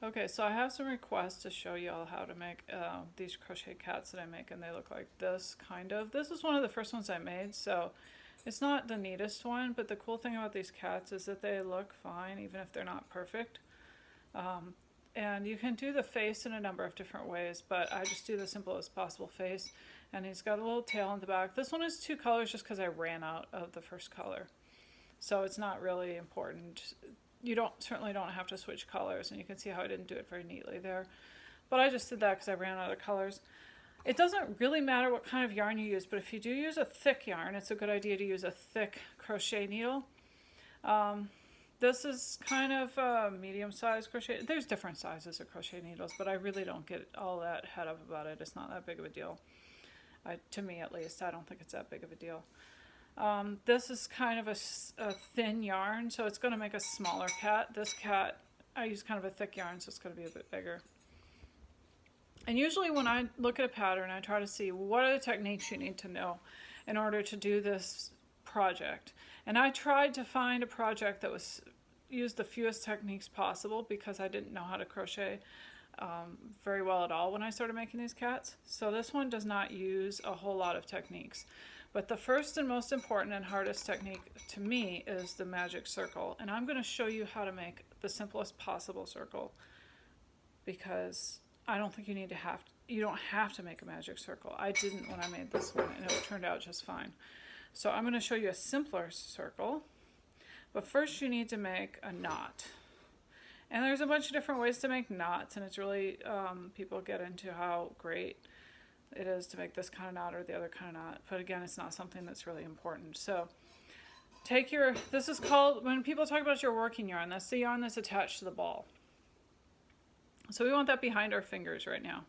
Okay, so I have some requests to show you all how to make these crochet cats that I make, and they look like this, kind of. This is one of the first ones I made, so it's not the neatest one, but the cool thing about these cats is that they look fine, even if they're not perfect. Um, and you can do the face in a number of different ways, but I just do the simplest possible face. And he's got a little tail in the back. This one is two colors just because I ran out of the first color. So it's not really important. You certainly don't have to switch colors, and you can see how I didn't do it very neatly there. But I just did that because I ran out of colors. It doesn't really matter what kind of yarn you use, but if you do use a thick yarn, it's a good idea to use a thick crochet needle. This is kind of a medium-sized crochet. There's different sizes of crochet needles, but I really don't get all that head up about it. It's not that big of a deal. To me, at least, I don't think it's that big of a deal. This is kind of a thin yarn, so it's going to make a smaller cat. This cat, I use kind of a thick yarn, so it's going to be a bit bigger. And usually when I look at a pattern, I try to see what are the techniques you need to know in order to do this project. And I tried to find a project that used the fewest techniques possible because I didn't know how to crochet very well at all when I started making these cats. So this one does not use a whole lot of techniques. But the first and most important and hardest technique to me is the magic circle. And I'm going to show you how to make the simplest possible circle, because I don't think you don't have to make a magic circle. I didn't when I made this one, and it turned out just fine. So I'm going to show you a simpler circle, but first you need to make a knot. And there's a bunch of different ways to make knots, and it's really, people get into how great it is to make this kind of knot or the other kind of knot, but again, it's not something that's really important. So this is called, when people talk about your working yarn, that's the yarn that's attached to the ball. So we want that behind our fingers right now.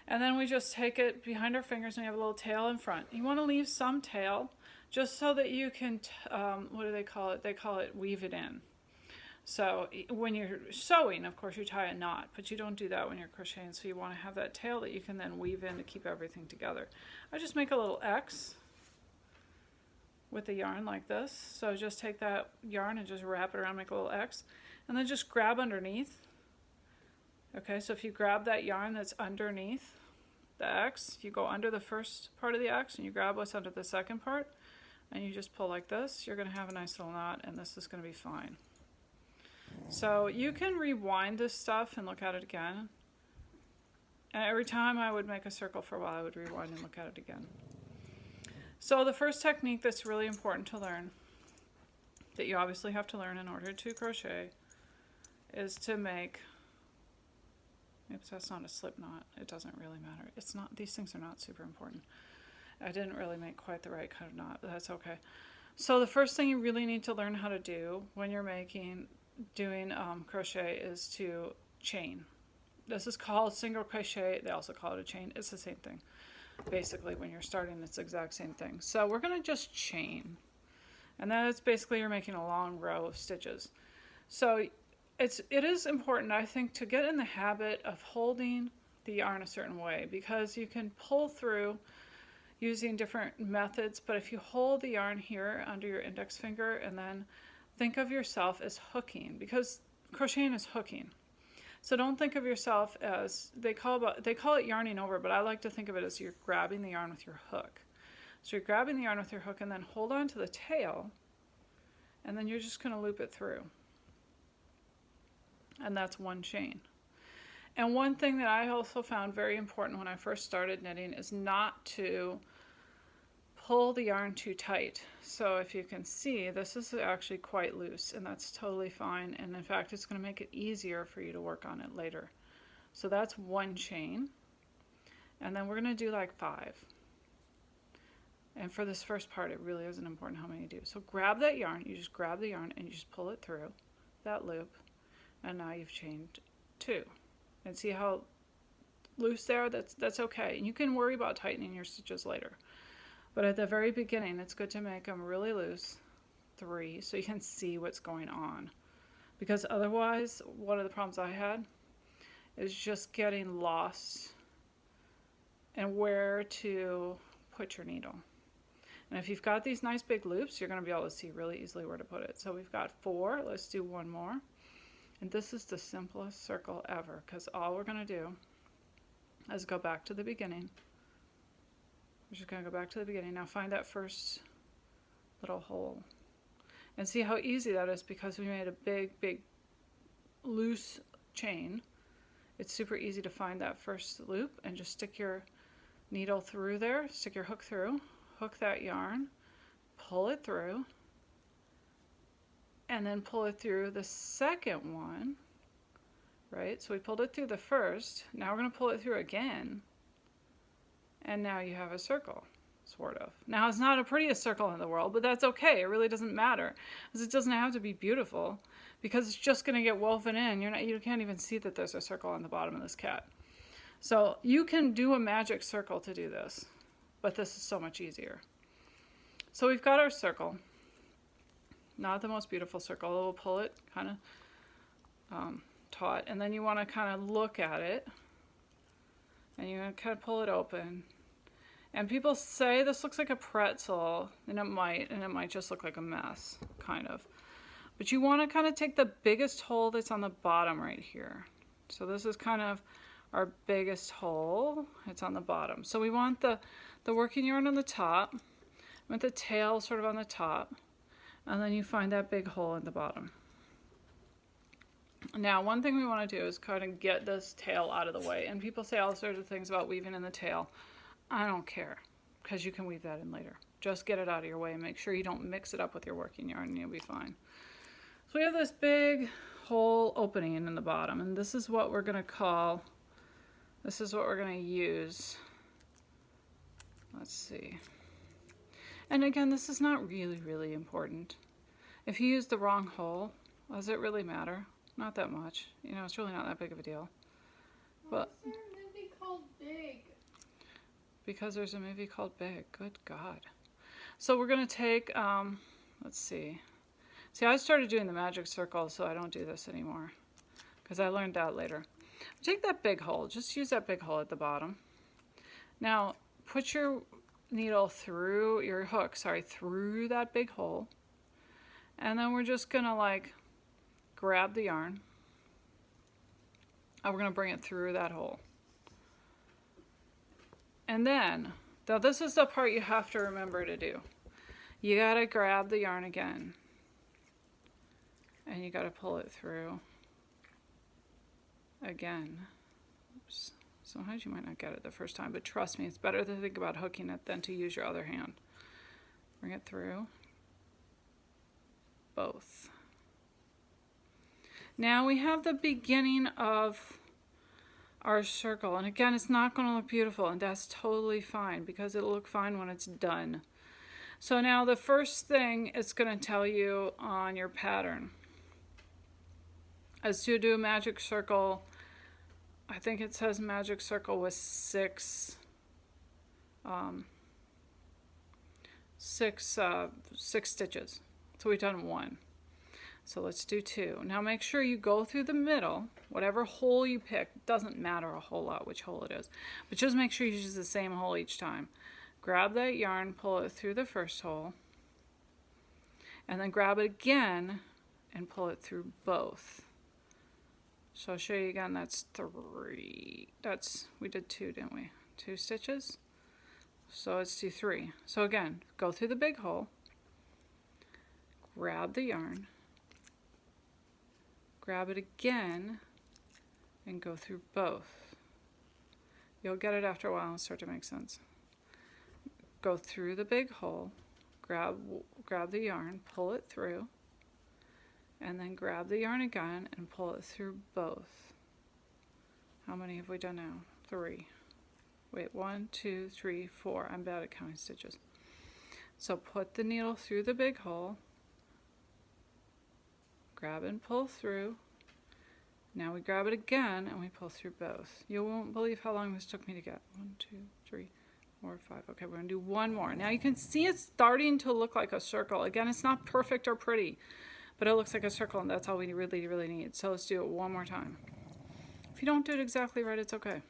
And then we just take it behind our fingers and we have a little tail in front. You want to leave some tail just so that you can, what do they call it? They call it weave it in. So when you're sewing, of course, you tie a knot, but you don't do that when you're crocheting. So you want to have that tail that you can then weave in to keep everything together. I just make a little X with the yarn like this. So just take that yarn and just wrap it around, make a little X, and then just grab underneath. Okay, so if you grab that yarn that's underneath the X, you go under the first part of the X and you grab what's under the second part, and you just pull like this, you're going to have a nice little knot, and this is going to be fine. So you can rewind this stuff and look at it again. And every time I would make a circle for a while, I would rewind and look at it again. So the first technique that's really important to learn, that you obviously have to learn in order to crochet, is to make, oops, that's not a slip knot. It doesn't really matter. It's not, these things are not super important. I didn't really make quite the right kind of knot, but that's okay. So the first thing you really need to learn how to do when you're doing crochet is to chain. This is called single crochet. They also call it a chain. It's the same thing. Basically, when you're starting, it's the exact same thing. So we're going to just chain. And then it's basically you're making a long row of stitches. So it is important, I think, to get in the habit of holding the yarn a certain way, because you can pull through using different methods, but if you hold the yarn here under your index finger and then think of yourself as hooking, because crocheting is hooking. So don't think of yourself as, they call it yarning over, but I like to think of it as you're grabbing the yarn with your hook. So you're grabbing the yarn with your hook and then hold on to the tail, and then you're just going to loop it through. And that's one chain. And one thing that I also found very important when I first started knitting is not to pull the yarn too tight. So if you can see, this is actually quite loose, and that's totally fine. And in fact, it's going to make it easier for you to work on it later. So that's one chain. And then we're going to do like 5. And for this first part, it really isn't important how many you do. So grab that yarn, you just grab the yarn and you just pull it through that loop. And now you've chained 2. And see how loose there? That's okay. And you can worry about tightening your stitches later. But at the very beginning, it's good to make them really loose, 3, so you can see what's going on. Because otherwise, one of the problems I had is just getting lost and where to put your needle. And if you've got these nice big loops, you're going to be able to see really easily where to put it. So we've got 4. Let's do one more. And this is the simplest circle ever, because all we're going to do is go back to the beginning. We're just going to go back to the beginning. Now find that first little hole. And see how easy that is, because we made a big, big loose chain. It's super easy to find that first loop and just stick your needle through there, stick your hook through, hook that yarn, pull it through, and then pull it through the second one, right? So we pulled it through the first, now we're going to pull it through again, and now you have a circle, sort of. Now it's not the prettiest circle in the world, but that's okay. It really doesn't matter, because it doesn't have to be beautiful, because it's just going to get woven in. You can't even see that there's a circle on the bottom of this cat. So you can do a magic circle to do this, but this is so much easier. So we've got our circle. Not the most beautiful circle. We'll pull it kind of taut, and then you want to kind of look at it, and you're going to kind of pull it open. And people say this looks like a pretzel, and it might just look like a mess, kind of. But you want to kind of take the biggest hole that's on the bottom right here. So this is kind of our biggest hole. It's on the bottom. So we want the working yarn on the top, with the tail sort of on the top, and then you find that big hole in the bottom. Now, one thing we want to do is kind of get this tail out of the way. And people say all sorts of things about weaving in the tail. I don't care, because you can weave that in later. Just get it out of your way and make sure you don't mix it up with your working yarn, and you'll be fine. So we have this big hole opening in the bottom, and this is what we're going to call, this is what we're going to use. Let's see. And again, this is not really, really important. If you use the wrong hole, does it really matter? Not that much. You know, it's really not that big of a deal. But why is there a movie called Big? Because there's a movie called Big. Good God. So we're going to take, let's see. See, I started doing the magic circle, so I don't do this anymore, because I learned that later. Take that big hole. Just use that big hole at the bottom. Now, put your needle through, your hook, through that big hole. And then we're just going to, like, grab the yarn. And we're going to bring it through that hole. And then, now this is the part you have to remember to do. You got to grab the yarn again. And you got to pull it through again. Oops. Sometimes you might not get it the first time, but trust me, it's better to think about hooking it than to use your other hand. Bring it through. Both. Now we have the beginning of our circle, and again, it's not going to look beautiful, and that's totally fine, because it'll look fine when it's done. So now the first thing it's going to tell you on your pattern is to do a magic circle. I think it says magic circle with six stitches. So we've done one. So let's do two. Now make sure you go through the middle, whatever hole you pick. It doesn't matter a whole lot which hole it is, but just make sure you use the same hole each time. Grab that yarn, pull it through the first hole, and then grab it again and pull it through both. So I'll show you again, that's three. We did two, didn't we? 2 stitches. So let's do 3. So again, go through the big hole, grab the yarn, grab it again, and go through both. You'll get it after a while and start to make sense. Go through the big hole, grab the yarn, pull it through, and then grab the yarn again and pull it through both. How many have we done now? 3. Wait, 1, 2, 3, 4. I'm bad at counting stitches. So put the needle through the big hole, grab and pull through. Now we grab it again and we pull through both. You won't believe how long this took me to get. 1, 2, 3, 4, 5. Okay, we're going to do one more. Now you can see it's starting to look like a circle. Again, it's not perfect or pretty, but it looks like a circle, and that's all we really, really need. So let's do it one more time. If you don't do it exactly right, it's okay.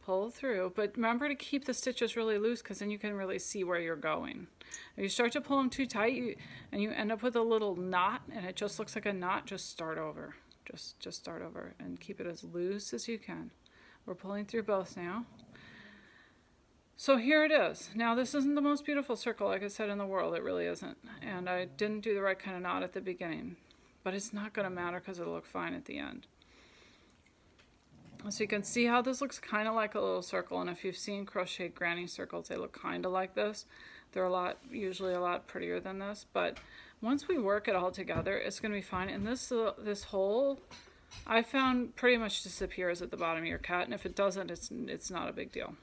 pull through, but remember to keep the stitches really loose because then you can really see where you're going. If you start to pull them too tight and you end up with a little knot and it just looks like a knot, just start over. Just start over and keep it as loose as you can. We're pulling through both now. So here it is. Now this isn't the most beautiful circle, like I said, in the world. It really isn't. And I didn't do the right kind of knot at the beginning. But it's not going to matter because it'll look fine at the end. So you can see how this looks kind of like a little circle. And if you've seen crochet granny circles, they look kind of like this. They're usually a lot prettier than this. But once we work it all together, it's going to be fine. And this hole, I found, pretty much disappears at the bottom of your cat. And if it doesn't, it's not a big deal.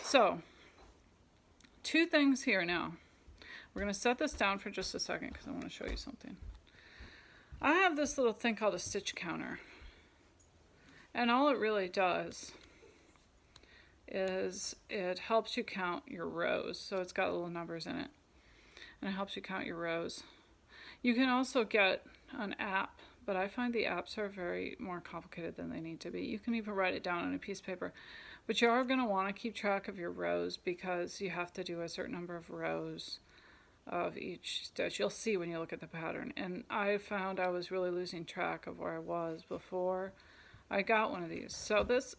So, two things here now. We're going to set this down for just a second because I want to show you something. I have this little thing called a stitch counter. And all it really does is it helps you count your rows. So it's got little numbers in it. And it helps you count your rows. You can also get an app, but I find the apps are very more complicated than they need to be. You can even write it down on a piece of paper. But you are going to want to keep track of your rows because you have to do a certain number of rows of each stitch. You'll see when you look at the pattern. And I found I was really losing track of where I was before I got one of these. So this,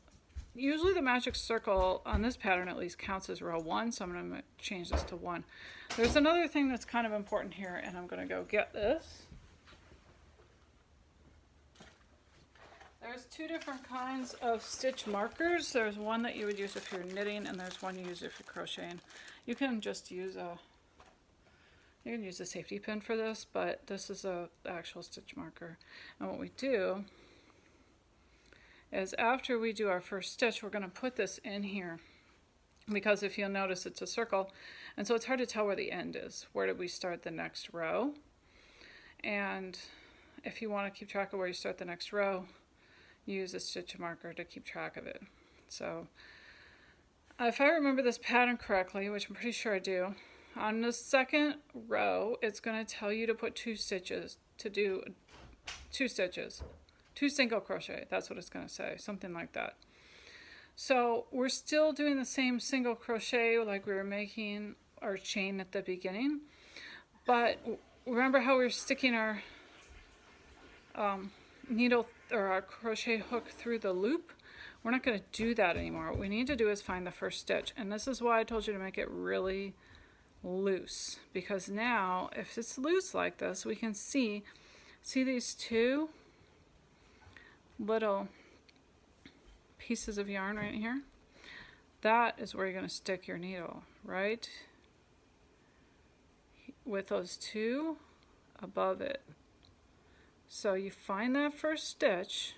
usually the magic circle on this pattern at least counts as row 1, so I'm going to change this to 1. There's another thing that's kind of important here, and I'm going to go get this. There's two different kinds of stitch markers. There's one that you would use if you're knitting, and there's one you use if you're crocheting. You can just use a safety pin for this, but this is a actual stitch marker. And what we do is after we do our first stitch, we're going to put this in here because if you'll notice it's a circle, and so it's hard to tell where the end is. Where did we start the next row? And if you want to keep track of where you start the next row, use a stitch marker to keep track of it. So if I remember this pattern correctly, which I'm pretty sure I do, on the second row it's going to tell you to put 2 stitches, to do 2 stitches, 2 single crochet. That's what it's going to say, something like that. So we're still doing the same single crochet like we were making our chain at the beginning, but remember how we were sticking our needle or our crochet hook through the loop? We're not going to do that anymore. What we need to do is find the first stitch, and this is why I told you to make it really loose, because now if it's loose like this, we can see these 2 little pieces of yarn right here. That is where you're going to stick your needle, right with those 2 above it. So you find that first stitch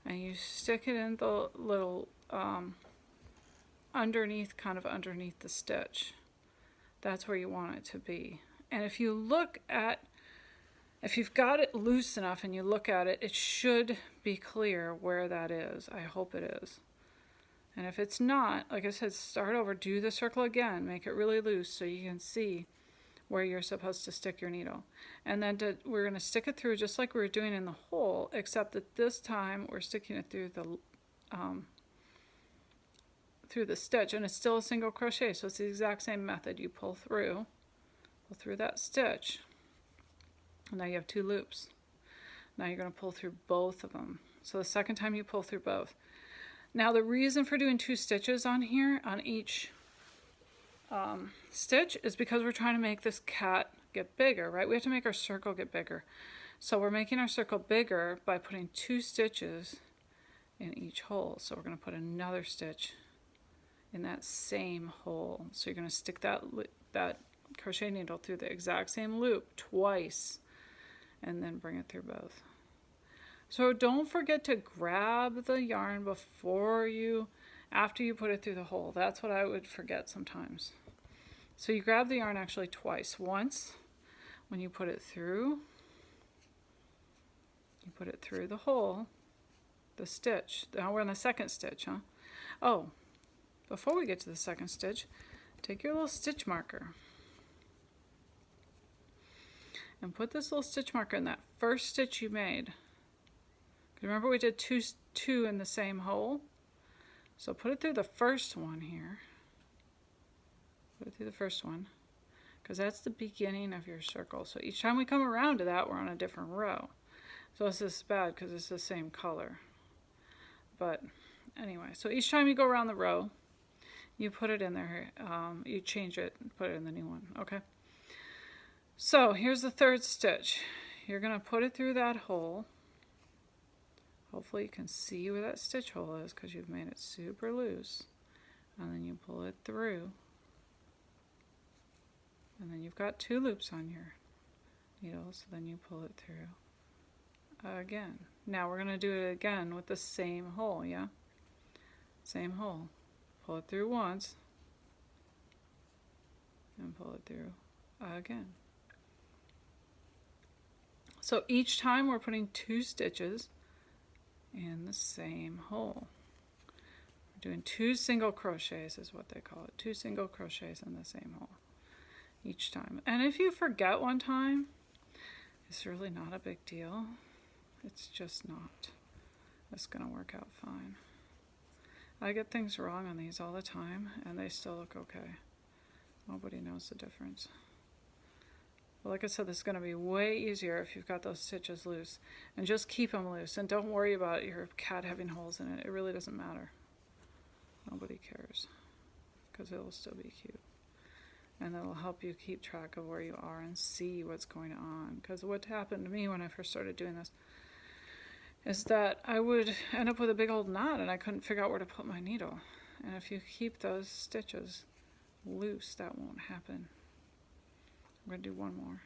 and you stick it in the little underneath the stitch. That's where you want it to be. And if you've got it loose enough and you look at it, it should be clear where that is. I hope it is. And if it's not, like I said, start over, do the circle again, make it really loose so you can see where you're supposed to stick your needle. And then we're going to stick it through just like we were doing in the hole, except that this time we're sticking it through the stitch, and it's still a single crochet, so it's the exact same method. You pull through that stitch, and now you have 2 loops. Now you're going to pull through both of them. So the second time you pull through both. Now the reason for doing 2 stitches on here, on each stitch, is because we're trying to make this cat get bigger, right? We have to make our circle get bigger. So we're making our circle bigger by putting 2 stitches in each hole. So we're going to put another stitch in that same hole. So you're going to stick that crochet needle through the exact same loop twice and then bring it through both. So don't forget to grab the yarn after you put it through the hole. That's what I would forget sometimes. So you grab the yarn actually twice. Once when you put it through the hole, the stitch. Now we're on the second stitch, huh? Oh, before we get to the second stitch, take your little stitch marker and put this little stitch marker in that first stitch you made. Remember we did two in the same hole? So put it through the first one here. Put it through the first one, because that's the beginning of your circle. So each time we come around to that, we're on a different row. So this is bad because it's the same color. But anyway, so each time you go around the row, you put it in there. You change it, put it in the new one. Okay. So here's the third stitch. You're going to put it through that hole. Hopefully you can see where that stitch hole is because you've made it super loose. And then you pull it through. And then you've got 2 loops on your needle, so then you pull it through again. Now we're going to do it again with the same hole, yeah? Same hole. Pull it through once, and pull it through again. So each time we're putting 2 stitches in the same hole. We're doing 2 single crochets is what they call it. 2 single crochets in the same hole each time. And if you forget one time, it's really not a big deal. It's just not. It's going to work out fine. I get things wrong on these all the time, and they still look okay. Nobody knows the difference. But like I said, this is going to be way easier if you've got those stitches loose. And just keep them loose, and don't worry about your cat having holes in it. It really doesn't matter. Nobody cares, because it'll still be cute. And it'll help you keep track of where you are and see what's going on. Because what happened to me when I first started doing this is that I would end up with a big old knot and I couldn't figure out where to put my needle. And if you keep those stitches loose, that won't happen. I'm going to do one more.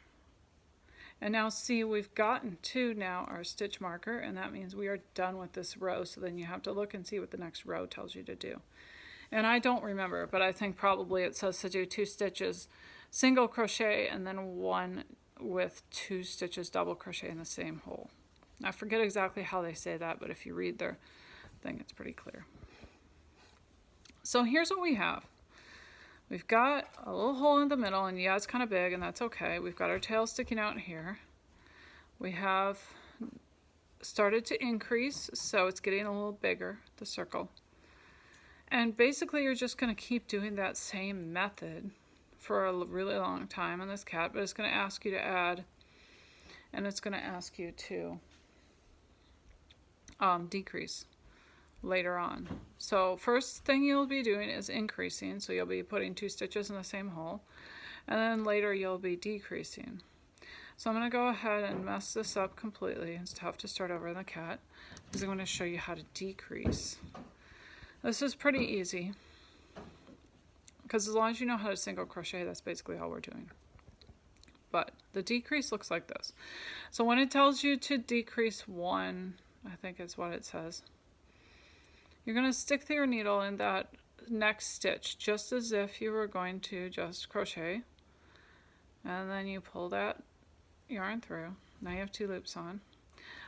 And now see, we've gotten to now our stitch marker, and that means we are done with this row. So then you have to look and see what the next row tells you to do. And I don't remember, but I think probably it says to do 2 stitches single crochet and then 1 with 2 stitches double crochet in the same hole. I forget exactly how they say that, but if you read their thing, it's pretty clear. So here's what we have. We've got a little hole in the middle, and yeah, it's kind of big, and that's okay. We've got our tail sticking out here. We have started to increase, so it's getting a little bigger, the circle. And basically, you're just going to keep doing that same method for a really long time on this cat, but it's going to ask you to add, and it's going to ask you to decrease later on. So first thing you'll be doing is increasing, so you'll be putting 2 stitches in the same hole, and then later you'll be decreasing. So I'm going to go ahead and mess this up completely. It's tough to start over in the cat because I'm going to show you how to decrease. This is pretty easy because as long as you know how to single crochet, that's basically all we're doing. But the decrease looks like this. So when it tells you to decrease 1, I think is what it says, you're going to stick your needle in that next stitch just as if you were going to just crochet, and then you pull that yarn through. Now you have 2 loops on,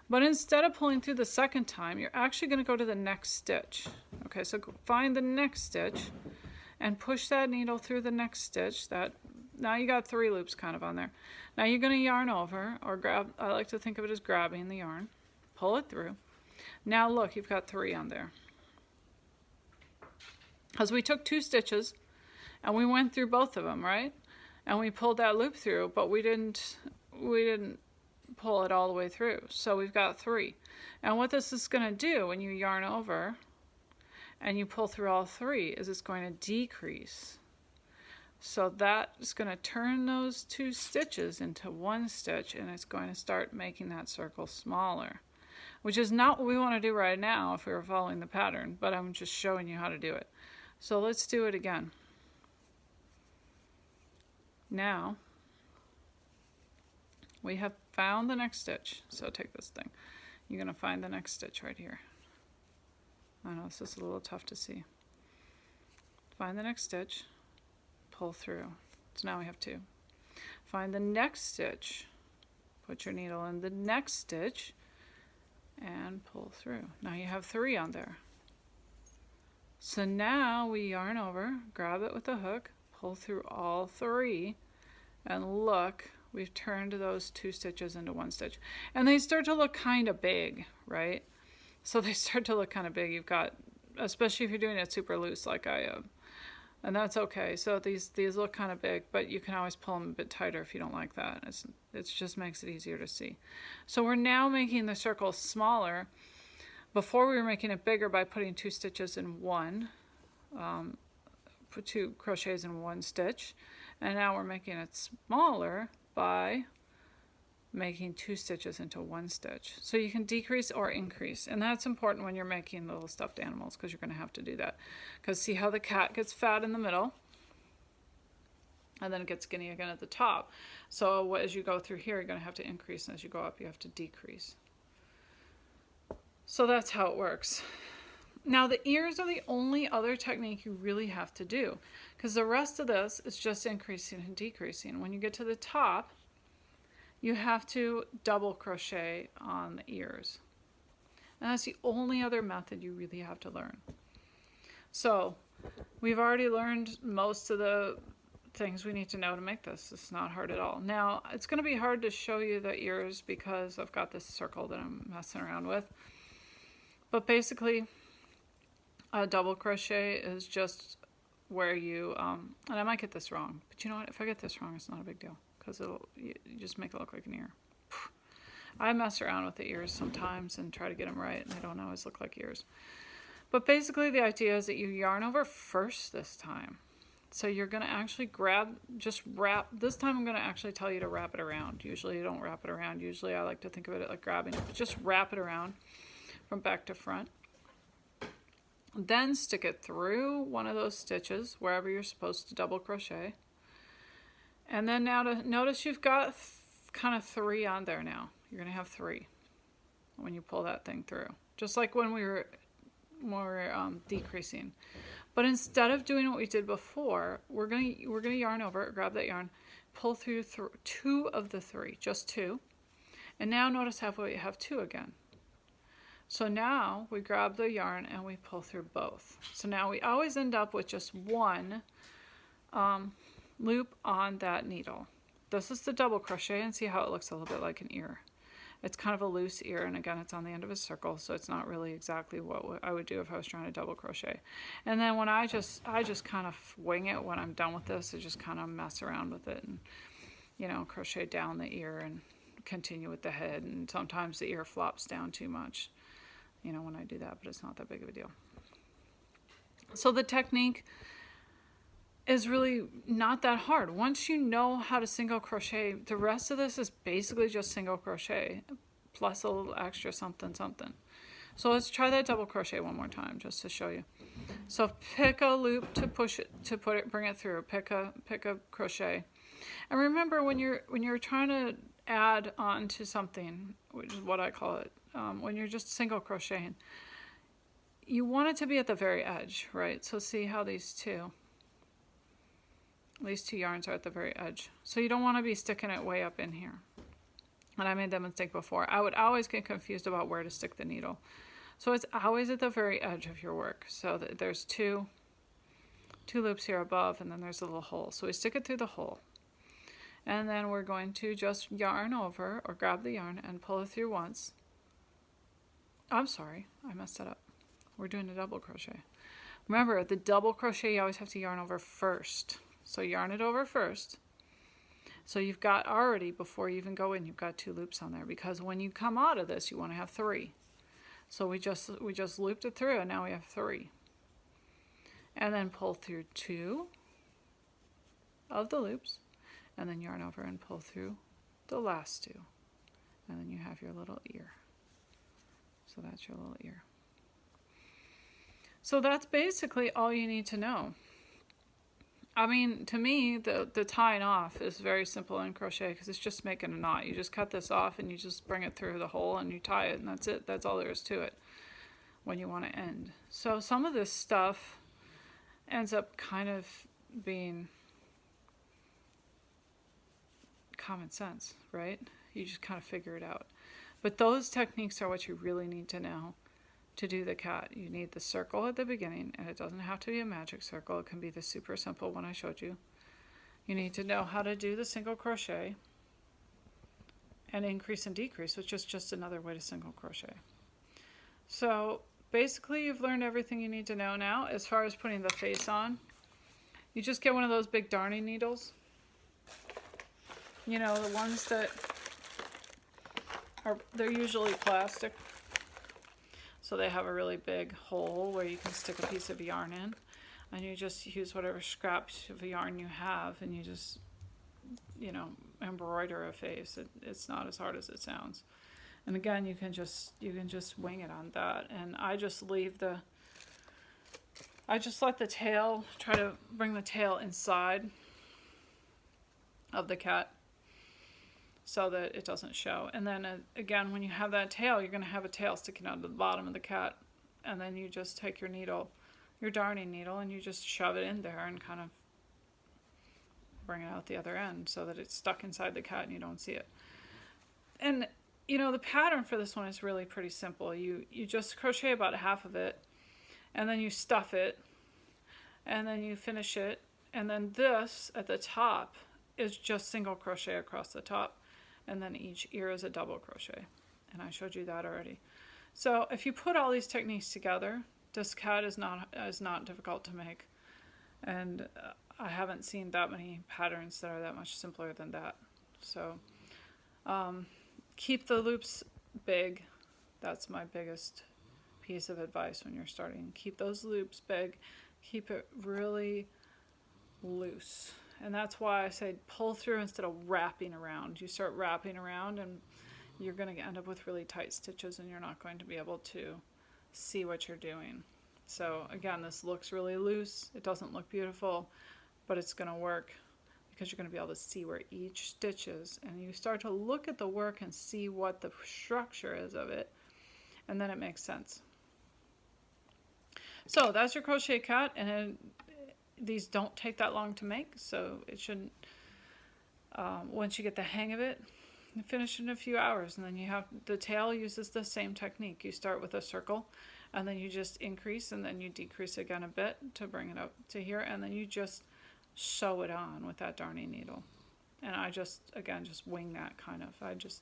but instead of pulling through the second time, you're actually going to go to the next stitch. Okay, so find the next stitch and push that needle through the next stitch. Now you got 3 loops kind of on there. Now you're going to yarn over, or grab, I like to think of it as grabbing the yarn, pull it through. Now look, you've got 3 on there. Because we took 2 stitches and we went through both of them, right? And we pulled that loop through, but we didn't pull it all the way through. So we've got 3. And what this is going to do when you yarn over and you pull through all 3 is it's going to decrease. So that is going to turn those 2 stitches into 1 stitch, and it's going to start making that circle smaller, which is not what we want to do right now if we were following the pattern, but I'm just showing you how to do it. So let's do it again. Now we have found the next stitch. So take this thing. You're going to find the next stitch right here. I know this is a little tough to see. Find the next stitch, pull through. So now we have 2. Find the next stitch, put your needle in the next stitch, and pull through. Now you have 3 on there. So now we yarn over, grab it with the hook, pull through all 3, and look, we've turned those 2 stitches into 1 stitch. And they start to look kind of big, right? So they start to look kind of big. You've got especially if you're doing it super loose like I am. And that's okay. So these look kind of big, but you can always pull them a bit tighter if you don't like that. It just makes it easier to see. So we're now making the circle smaller. Before we were making it bigger by putting 2 stitches in one, put 2 crochets in 1 stitch, and now we're making it smaller by making 2 stitches into 1 stitch. So you can decrease or increase, and that's important when you're making little stuffed animals, because you're going to have to do that. Because see how the cat gets fat in the middle and then it gets skinny again at the top. So as you go through here, you're going to have to increase, and as you go up, you have to decrease. So that's how it works. Now the ears are the only other technique you really have to do, because the rest of this is just increasing and decreasing. When you get to the top, you have to double crochet on the ears. And that's the only other method you really have to learn. So we've already learned most of the things we need to know to make this. It's not hard at all. Now it's going to be hard to show you the ears because I've got this circle that I'm messing around with. But basically, a double crochet is just where you, and I might get this wrong, but you know what, if I get this wrong, it's not a big deal, because you just make it look like an ear. I mess around with the ears sometimes and try to get them right, and they don't always look like ears. But basically the idea is that you yarn over first this time. So you're going to actually just wrap, this time I'm going to actually tell you to wrap it around. Usually you don't wrap it around, usually I like to think of it like grabbing it, but just wrap it around from back to front. Then stick it through one of those stitches wherever you're supposed to double crochet. And then now notice you've got kind of 3 on there now. You're going to have 3 when you pull that thing through. Just like when we were decreasing. But instead of doing what we did before, we're going to yarn over, grab that yarn, pull through 2 of the 3, just 2. And now notice how we have 2 again. So now we grab the yarn and we pull through both. So now we always end up with just 1 loop on that needle. This is the double crochet, and see how it looks a little bit like an ear. It's kind of a loose ear, and again it's on the end of a circle, so it's not really exactly what I would do if I was trying to double crochet. And then when I just kind of wing it when I'm done with this, I just kind of mess around with it and, you know, crochet down the ear and continue with the head, and sometimes the ear flops down too much, you know, when I do that, but it's not that big of a deal. So the technique is really not that hard. Once you know how to single crochet, the rest of this is basically just single crochet plus a little extra something something. So let's try that double crochet one more time just to show you. So pick a loop to push it, to bring it through. Pick a crochet. And remember, when you're trying to add on to something, which is what I call it, when you're just single crocheting, you want it to be at the very edge, right? So see how these two yarns are at the very edge. So you don't want to be sticking it way up in here. And I made that mistake before. I would always get confused about where to stick the needle. So it's always at the very edge of your work. So there's two loops here above, and then there's a little hole. So we stick it through the hole. And then we're going to just yarn over, or grab the yarn and pull it through once. I'm sorry, I messed that up. We're doing a double crochet. Remember, the double crochet, you always have to yarn over first. So yarn it over first. So you've got already, before you even go in, you've got 2 loops on there, because when you come out of this, you want to have 3. So we just looped it through, and now we have 3. And then pull through 2 of the loops, and then yarn over and pull through the last 2. And then you have your little ear. So that's your little ear. So that's basically all you need to know. I mean, to me, the tying off is very simple in crochet, because it's just making a knot. You just cut this off and you just bring it through the hole and you tie it, and that's it. That's all there is to it when you want to end. So some of this stuff ends up kind of being common sense, right? You just kind of figure it out. But those techniques are what you really need to know to do the cat. You need the circle at the beginning, and it doesn't have to be a magic circle. It can be the super simple one I showed you. You need to know how to do the single crochet and increase and decrease, which is just another way to single crochet. So basically you've learned everything you need to know now. As far as putting the face on, you just get one of those big darning needles. You know, the ones that they're usually plastic. So they have a really big hole where you can stick a piece of yarn in. And you just use whatever scraps of yarn you have, and you just, you know, embroider a face. It's not as hard as it sounds. And again, you can just wing it on that. And I just let the tail, try to bring the tail inside of the cat so that it doesn't show. And then again, when you have that tail, you're going to have a tail sticking out of the bottom of the cat. And then you just take your needle, your darning needle, and you just shove it in there and kind of bring it out the other end so that it's stuck inside the cat and you don't see it. And you know, the pattern for this one is really pretty simple. You just crochet about half of it, and then you stuff it, and then you finish it, and then this at the top is just single crochet across the top, and then each ear is a double crochet, and I showed you that already. So if you put all these techniques together, this cat is not difficult to make, and I haven't seen that many patterns that are that much simpler than that. So keep the loops big. That's my biggest piece of advice when you're starting. Keep those loops big. Keep it really loose. And that's why I say pull through instead of wrapping around. You start wrapping around and you're going to end up with really tight stitches and you're not going to be able to see what you're doing. So again, this looks really loose. It doesn't look beautiful, but it's going to work because you're going to be able to see where each stitch is, and you start to look at the work and see what the structure is of it, and then it makes sense. So that's your crochet cat, and these don't take that long to make, so it shouldn't, once you get the hang of it, you finish in a few hours. And then you have the tail uses the same technique. You start with a circle, and then you just increase, and then you decrease again a bit to bring it up to here, and then you just sew it on with that darning needle. And I just wing that kind of.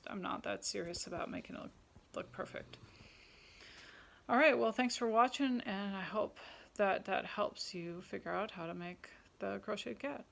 I'm not that serious about making it look perfect. All right, well, thanks for watching, and I hope that helps you figure out how to make the crocheted cat.